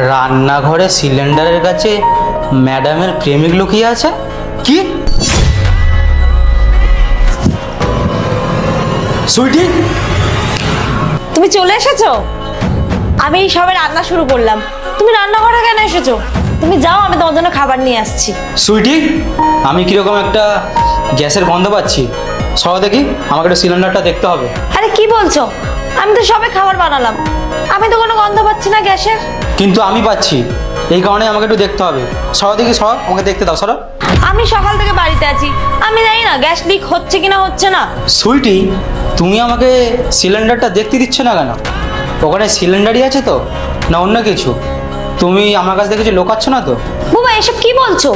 রান্নাঘরে সিলিন্ডারের কাছে ম্যাডামের প্রেমিক লুকিয়ে আছে। কি সুইটি, তুমি চলে এসেছো? আমি সবে রান্না শুরু করলাম, তুমি রান্নাঘরে কেন এসেছো? তুমি যাও, আমি তোমার জন্য খাবার নিয়ে আসছি। সুইটি, আমি কিরকম একটা গ্যাসের গন্ধ পাচ্ছি। সব দেখি, আমাকে একটা সিলিন্ডারটা দেখতে হবে। আরে কি বলছো? আমি তো সবে খাবার বানালাম, আমি তো কোনো গন্ধ পাচ্ছি না গ্যাসের। কিন্তু আমি পাচ্ছি, এই কারণে আমাকে একটু দেখতে হবে। সব দেখি, সব আমাকে দেখতে দাও। সরো। আমি সকাল থেকে বাড়িতে আছি, আমি জানি না গ্যাস লিক হচ্ছে কিনা হচ্ছে না। সুইটি, তুমি আমাকে সিলিন্ডারটা দেখতে দিচ্ছ না কেন? ওখানে সিলিন্ডারই আছে তো, না অন্য কিছু? তুমি আমার কাছ থেকে কিছু লোকাচ্ছ না তো? বুবা, এসব কি বলছো?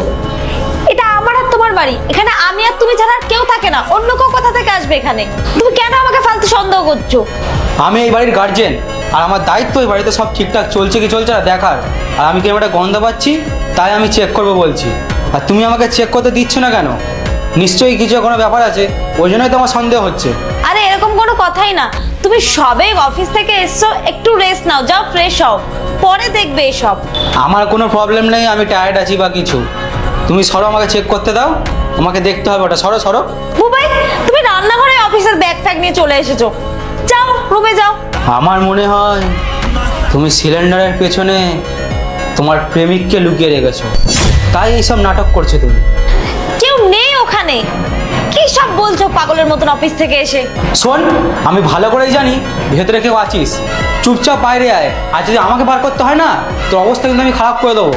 এটা আমার আর তোমার বাড়ি, এখানে আমি আর তুমি ছাড়া আর কেউ থাকে না। অন্য কেউ কোথা থেকে আসবে এখানে? তুমি কেন আমাকে ফালতু সন্দেহ করছো? আমি এই বাড়ির গার্জেন, আর আমার দায়িত্ব এই বাড়িতে সব ঠিকঠাক চলছে কি চলছে না দেখার। আর আমি কি একটা গন্ধ পাচ্ছি, তাই আমি চেক করবো বলছি। আর তুমি আমাকে চেক করতে দিচ্ছ না কেন? নিশ্চয়ই কিছু কোনো ব্যাপার আছে, ওই জন্যই তো আমার সন্দেহ হচ্ছে। আরে এরকম কোনো কথাই না, তুমি সবে অফিস থেকে এসছো, একটু রেস্ট নাও, যাও ফ্রেশ হও, পরে দেখবে এসব। আমার কোনো প্রবলেম নেই, আমি টায়ার্ড আছি বা কিছু। তুমি সরো, আমাকে চেক করতে দাও, আমাকে দেখতে হবে ওটা। সরো সরো। বুবাই, তুমি রান্নাঘরে অফিসের ব্যাগ ফ্যাগ নিয়ে চলে এসেছো, যাও রুমে যাও। আমার মনে হয় তুমি সিলিন্ডারের পেছনে তোমার প্রেমিককে লুকিয়ে রেখেছো, তাই এইসব নাটক করছো তুমি। কেউ নেই ওখানে, কি সব বলছো পাগলের মতন অফিস থেকে এসে? শোন, আমি ভালো করেই জানি ভেতরে কেউ আছিস। চুপচাপ বাইরে আয়, আর যদি আমাকে বার করতে হয় না, তোর অবস্থা কিন্তু আমি খারাপ করে দেবো।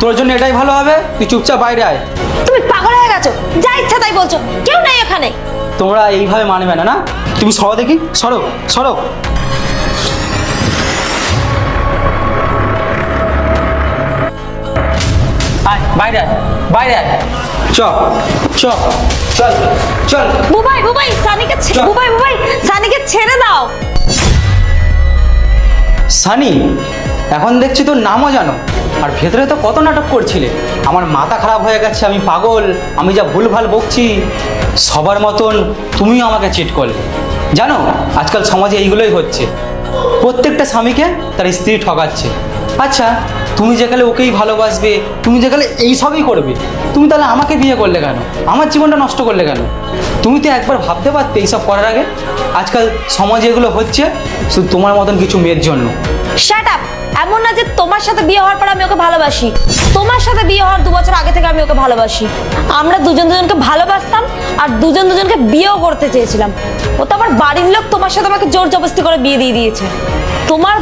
তোর জন্য এটাই ভালো হবে, তুই চুপচাপ বাইরে আয়। তুমি পাগল হয়ে গেছো, যা ইচ্ছা তাই বলছো, কেউ নেই ওখানে। তোমরা এইভাবে মানবে না, না? তুমি সরো দেখি, সরো সরো। আয় বাইরে আয়, বাইরে আয়। চল চল চল চল। বুবাই বুবাই, সানিকে চল। বুবাই বুবাই, সানিকে ছেড়ে দাও। সানি, এখন দেখছি তোর নামও জানো, আর ভেতরে তো কত নাটক করছিলে। আমার মাথা খারাপ হয়ে গেছে, আমি পাগল, আমি যা ভুলভাল বকছি। সবার মতন তুমিও আমাকে চিট করলে। জানো, আজকাল সমাজে এইগুলোই হচ্ছে, প্রত্যেকটা স্বামীকে তার স্ত্রী ঠকাচ্ছে। আচ্ছা, তুমি যেখানে ওকেই ভালোবাসবে, তুমি যেখানে এইসবই করবে, তুমি তাহলে আমাকে বিয়ে করলে কেন? আমার জীবনটা নষ্ট করলে কেন? তুমি তো একবার ভাবতে পারতে এইসব করার আগে। আজকাল সমাজে এগুলো হচ্ছে শুধু তোমার মতন কিছু মেয়ের জন্য। Shut up! এমন না যে তোমার সাথে বিয়ে হওয়ার পর আমি ওকে ভালোবাসি। তোমার সাথে বিয়ে হওয়ার 2 বছর আগে থেকে আমি ওকে ভালোবাসি। আমরা দুজন দুজনকে ভালোবাসতাম, আর দুজন দুজনকে বিয়েও করতে চেয়েছিলাম। ও তো আমার বাড়ির লোক তোমার সাথে আমাকে জোর জবরদস্তি করে বিয়ে দিয়ে দিয়েছে। তোমার